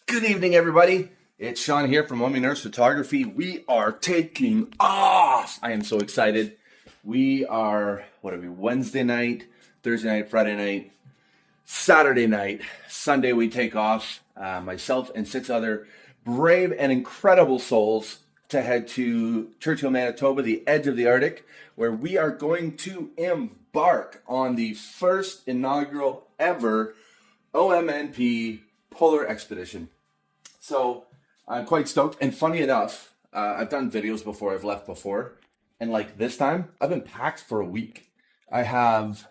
Good evening, everybody. It's Sean here from Mummy Nurse Photography. We are taking off. I am so excited. We are, Wednesday night, Thursday night, Friday night, Saturday night, Sunday we take off. Myself and 6 other brave and incredible souls to head to Churchill, Manitoba, the edge of the Arctic, where we are going to embark on the first inaugural ever OMNP polar expedition. So I'm quite stoked. And funny enough, I've done videos before, I've left before. And like this time, I've been packed for a week. I have,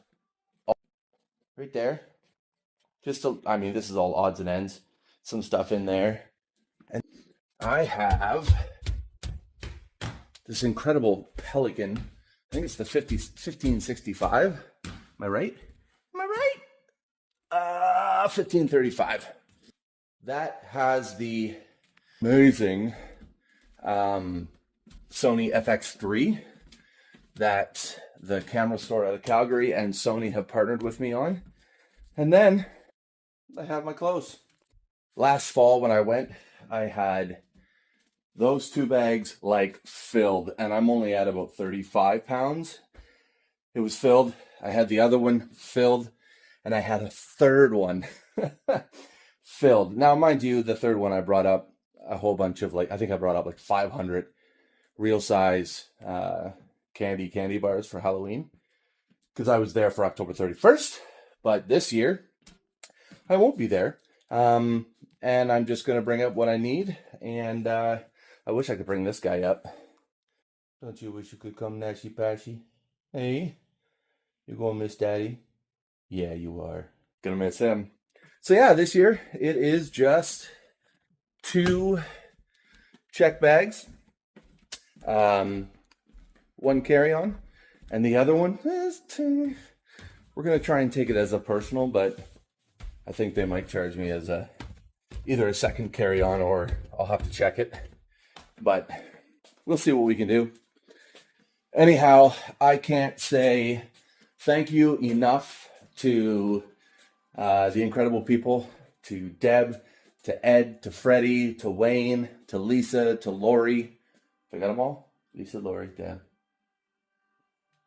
right there, this is all odds and ends, some stuff in there. And I have this incredible Pelican. I think it's the 1565. Am I right? 1535. That has the amazing Sony FX3 that the camera store out of Calgary and Sony have partnered with me on. And then I have my clothes. Last fall when I went, I had those 2 bags like filled, and I'm only at about 35 pounds. It was filled. I had the other one filled, and I had a third one filled. Now, mind you, the third one I brought up a whole bunch of I think I brought up 500 real size candy bars for Halloween because I was there for October 31st. But this year, I won't be there. And I'm just going to bring up what I need. And I wish I could bring this guy up. Don't you wish you could come, Nashy Pashy? Hey, you gonna miss Daddy? Yeah, you are. Gonna miss him. So yeah, this year it is just 2 check bags, 1 carry-on, and the other one is we're gonna try and take it as a personal, but I think they might charge me as either a second carry-on or I'll have to check it. But we'll see what we can do. Anyhow, I can't say thank you enough to the incredible people, to Deb, to Ed, to Freddie, to Wayne, to Lisa, to Lori. I got them all? Lisa, Lori, Deb,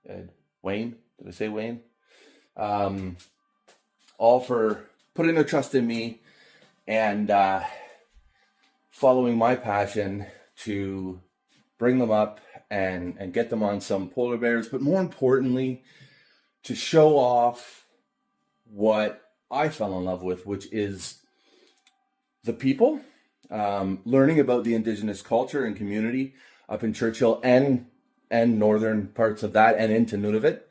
Ed, Wayne. Did I say Wayne? All for putting their trust in me and following my passion to bring them up and get them on some polar bears, but more importantly, to show off what I fell in love with, which is the people, learning about the Indigenous culture and community up in Churchill and northern parts of that and into Nunavut,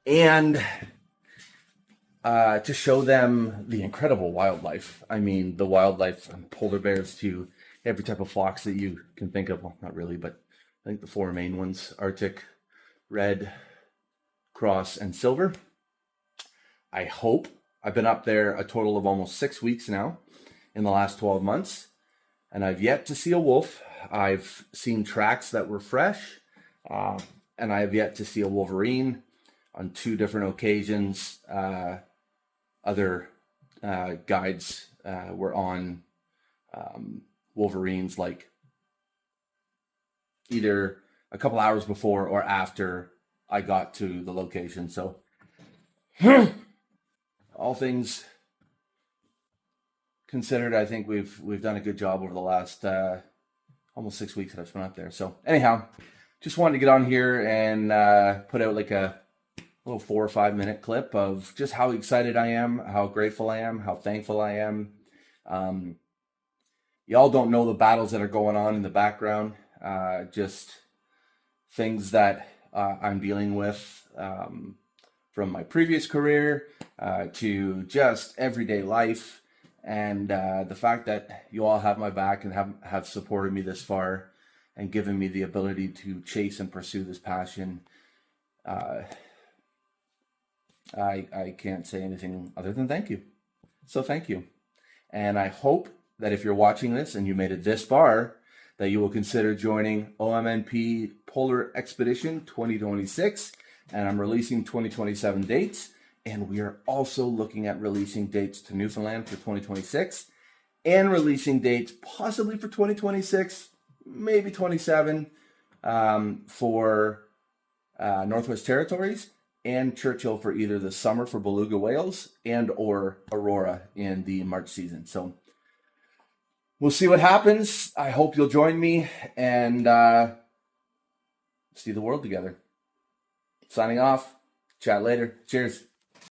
and to show them the incredible wildlife. I mean, the wildlife from polar bears to every type of fox that you can think of. Well, not really, but I think the 4 main ones: Arctic, red, cross, and silver. I hope. I've been up there a total of almost 6 weeks now in the last 12 months, and I've yet to see a wolf. I've seen tracks that were fresh, and I have yet to see a wolverine. On 2 different occasions, other guides were on wolverines either a couple hours before or after I got to the location. So all things considered, I think we've done a good job over the last almost 6 weeks that I've spent up there. So anyhow, just wanted to get on here and put out a little 4 or 5 minute clip of just how excited I am, how grateful I am, how thankful I am. Y'all don't know the battles that are going on in the background, just things that I'm dealing with from my previous career to just everyday life. And the fact that you all have my back and have supported me this far and given me the ability to chase and pursue this passion, I can't say anything other than thank you. So thank you. And I hope that if you're watching this and you made it this far, that you will consider joining OMNP Polar Expedition 2026. And I'm releasing 2027 dates. And we are also looking at releasing dates to Newfoundland for 2026 and releasing dates possibly for 2026, maybe 27 for Northwest Territories, and Churchill for either the summer for beluga whales and or Aurora in the March season. So we'll see what happens. I hope you'll join me and see the world together. Signing off. Chat later. Cheers.